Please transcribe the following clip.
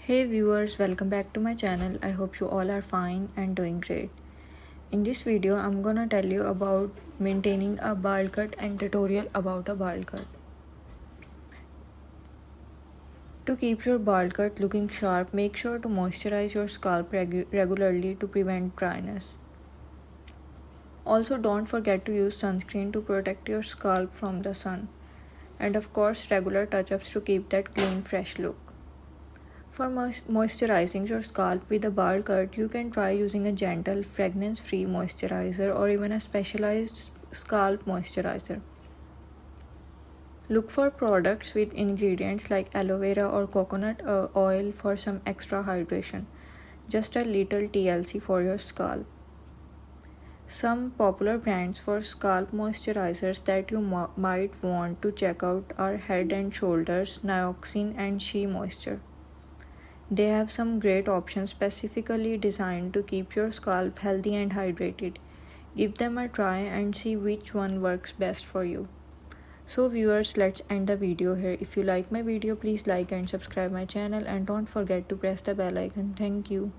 Hey viewers, welcome back to my channel. I hope you all are fine and doing great. In this video, I'm gonna tell you about maintaining a bald cut and tutorial about a bald cut. To keep your bald cut looking sharp, make sure to moisturize your scalp regularly to prevent dryness. Also, don't forget to use sunscreen to protect your scalp from the sun. And of course, regular touch-ups to keep that clean, fresh look. For moisturizing your scalp with a bald cut, you can try using a gentle, fragrance-free moisturizer or even a specialized scalp moisturizer. Look for products with ingredients like aloe vera or coconut oil for some extra hydration. Just a little TLC for your scalp. Some popular brands for scalp moisturizers that you might want to check out are Head & Shoulders, Nioxin and She Moisture. They have some great options specifically designed to keep your scalp healthy and hydrated. Give them a try and see which one works best for you. So viewers, let's end the video here. If you like my video, please like and subscribe my channel and don't forget to press the bell icon. Thank you.